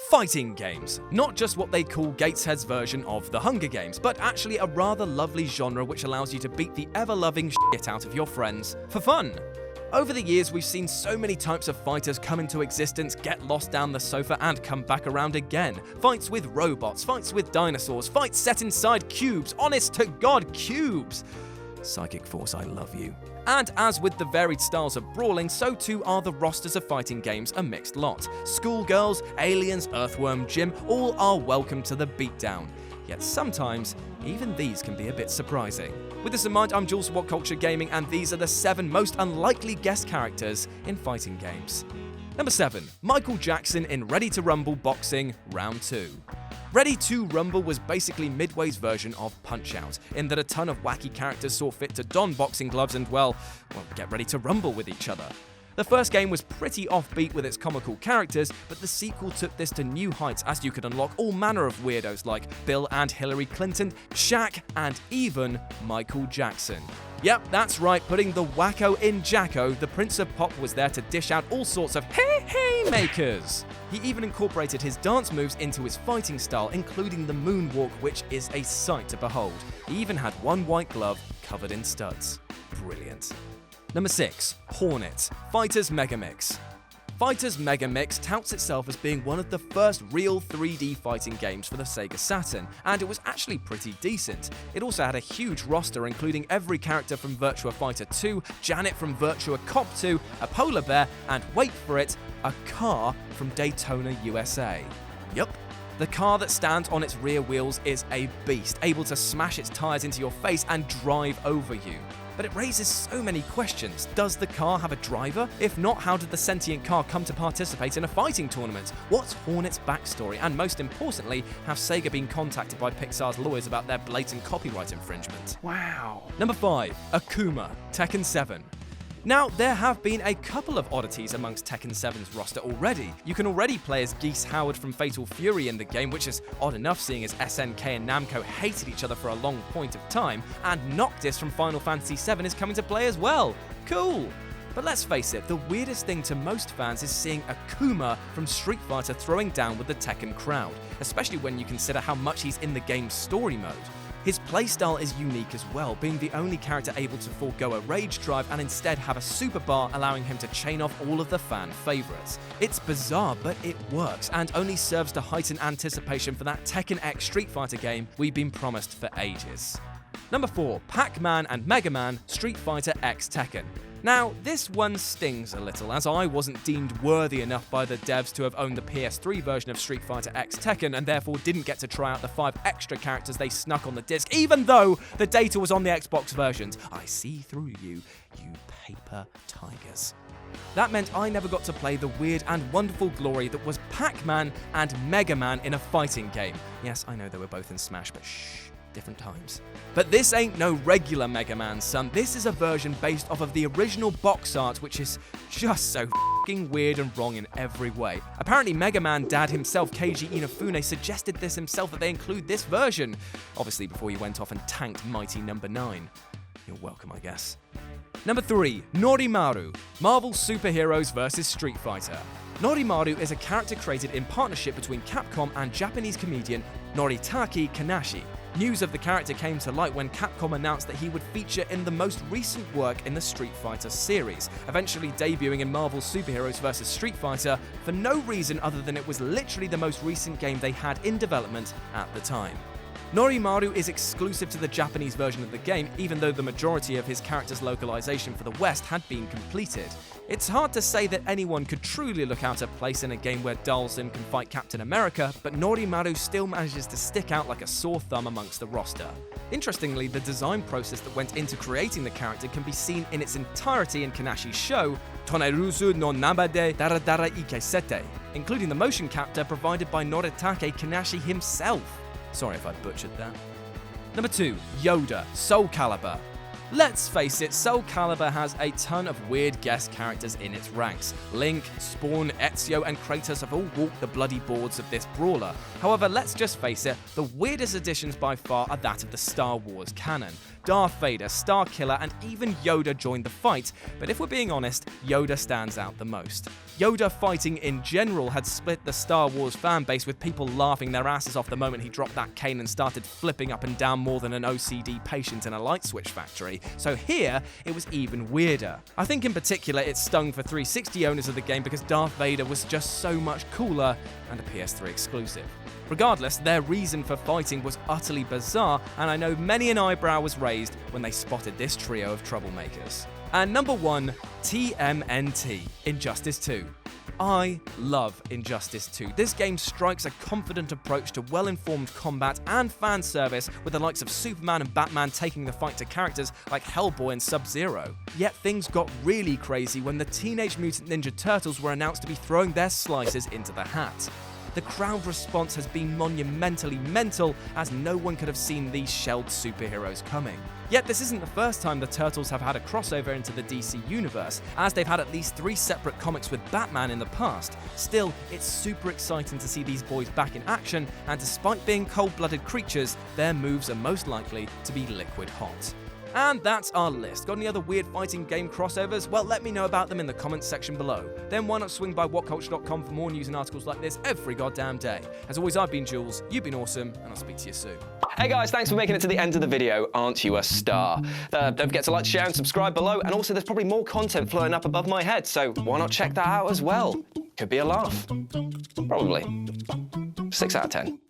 Fighting games. Not just what they call Gateshead's version of the Hunger Games, but actually a rather lovely genre which allows you to beat the ever-loving shit out of your friends for fun. Over the years, we've seen so many types of fighters come into existence, get lost down the sofa, and come back around again. Fights with robots, fights with dinosaurs, fights set inside cubes, honest to God, cubes! Psychic Force, I love you. And as with the varied styles of brawling, so too are the rosters of fighting games a mixed lot. Schoolgirls, aliens, Earthworm Jim, all are welcome to the beatdown. Yet sometimes, even these can be a bit surprising. With this in mind, I'm Jules from What Culture Gaming, and these are the 7 most unlikely guest characters in fighting games. Number 7. Michael Jackson in Ready to Rumble Boxing Round 2. Ready to Rumble was basically Midway's version of Punch-Out!, in that a ton of wacky characters saw fit to don boxing gloves and, well, get ready to rumble with each other. The first game was pretty offbeat with its comical characters, but the sequel took this to new heights as you could unlock all manner of weirdos like Bill and Hillary Clinton, Shaq, and even Michael Jackson. Yep, that's right, putting the wacko in Jacko, the Prince of Pop was there to dish out all sorts of hey makers. He even incorporated his dance moves into his fighting style, including the moonwalk, which is a sight to behold. He even had one white glove covered in studs. Brilliant. Number 6. Hornet, Fighters Megamix. Fighters Megamix touts itself as being one of the first real 3D fighting games for the Sega Saturn, and it was actually pretty decent. It also had a huge roster including every character from Virtua Fighter 2, Janet from Virtua Cop 2, a polar bear, and wait for it, a car from Daytona, USA. Yup. The car that stands on its rear wheels is a beast, able to smash its tires into your face and drive over you. But it raises so many questions. Does the car have a driver? If not, how did the sentient car come to participate in a fighting tournament? What's Hornet's backstory? And most importantly, have Sega been contacted by Pixar's lawyers about their blatant copyright infringement? Wow. Number 5. Akuma, Tekken 7. Now, there have been a couple of oddities amongst Tekken 7's roster already. You can already play as Geese Howard from Fatal Fury in the game, which is odd enough seeing as SNK and Namco hated each other for a long point of time, and Noctis from Final Fantasy VII is coming to play as well. Cool! But let's face it, the weirdest thing to most fans is seeing Akuma from Street Fighter throwing down with the Tekken crowd, especially when you consider how much he's in the game's story mode. His playstyle is unique as well, being the only character able to forego a rage drive and instead have a super bar allowing him to chain off all of the fan favourites. It's bizarre, but it works, and only serves to heighten anticipation for that Tekken X Street Fighter game we've been promised for ages. Number 4. Pac-Man and Mega Man Street Fighter X Tekken. Now, this one stings a little, as I wasn't deemed worthy enough by the devs to have owned the PS3 version of Street Fighter X Tekken, and therefore didn't get to try out the 5 extra characters they snuck on the disc, even though the data was on the Xbox versions. I see through you, you paper tigers. That meant I never got to play the weird and wonderful glory that was Pac-Man and Mega Man in a fighting game. Yes, I know they were both in Smash, but shh. Different times. But this ain't no regular Mega Man, son. This is a version based off of the original box art, which is just so f***ing weird and wrong in every way. Apparently Mega Man dad himself, Keiji Inafune, suggested this himself that they include this version. Obviously before he went off and tanked Mighty Number 9. You're welcome, I guess. Number 3. Norimaro, Marvel Superheroes vs. Street Fighter. Norimaro is a character created in partnership between Capcom and Japanese comedian Noritake Kanashi. News of the character came to light when Capcom announced that he would feature in the most recent work in the Street Fighter series, eventually debuting in Marvel Superheroes vs. Street Fighter for no reason other than it was literally the most recent game they had in development at the time. Norimaru is exclusive to the Japanese version of the game, even though the majority of his character's localization for the West had been completed. It's hard to say that anyone could truly look out of place in a game where Dalsim can fight Captain America, but Norimaru still manages to stick out like a sore thumb amongst the roster. Interestingly, the design process that went into creating the character can be seen in its entirety in Kanashi's show, Toneruzu no Naba de Daradara Ikesete, including the motion capture provided by Noritake Kanashi himself. Sorry if I butchered that. Number 2. Yoda, SoulCalibur. Let's face it, SoulCalibur has a ton of weird guest characters in its ranks. Link, Spawn, Ezio, and Kratos have all walked the bloody boards of this brawler. However, let's just face it, the weirdest additions by far are that of the Star Wars canon. Darth Vader, Starkiller, and even Yoda joined the fight, but if we're being honest, Yoda stands out the most. Yoda fighting in general had split the Star Wars fanbase, with people laughing their asses off the moment he dropped that cane and started flipping up and down more than an OCD patient in a light switch factory, so here it was even weirder. I think in particular it stung for 360 owners of the game because Darth Vader was just so much cooler and a PS3 exclusive. Regardless, their reason for fighting was utterly bizarre, and I know many an eyebrow was raised when they spotted this trio of troublemakers. And number 1, TMNT, Injustice 2. I love Injustice 2. This game strikes a confident approach to well-informed combat and fan service, with the likes of Superman and Batman taking the fight to characters like Hellboy and Sub-Zero. Yet things got really crazy when the Teenage Mutant Ninja Turtles were announced to be throwing their slices into the hat. The crowd response has been monumentally mental, as no one could have seen these shelled superheroes coming. Yet this isn't the first time the Turtles have had a crossover into the DC universe, as they've had at least 3 separate comics with Batman in the past. Still, it's super exciting to see these boys back in action, and despite being cold-blooded creatures, their moves are most likely to be liquid hot. And that's our list. Got any other weird fighting game crossovers? Well, let me know about them in the comments section below. Then why not swing by whatculture.com for more news and articles like this every goddamn day. As always, I've been Jules, you've been awesome, and I'll speak to you soon. Hey guys, thanks for making it to the end of the video. Aren't you a star? Don't forget to like, share, and subscribe below. And also, there's probably more content floating up above my head, so why not check that out as well? Could be a laugh. Probably. 6 out of 10.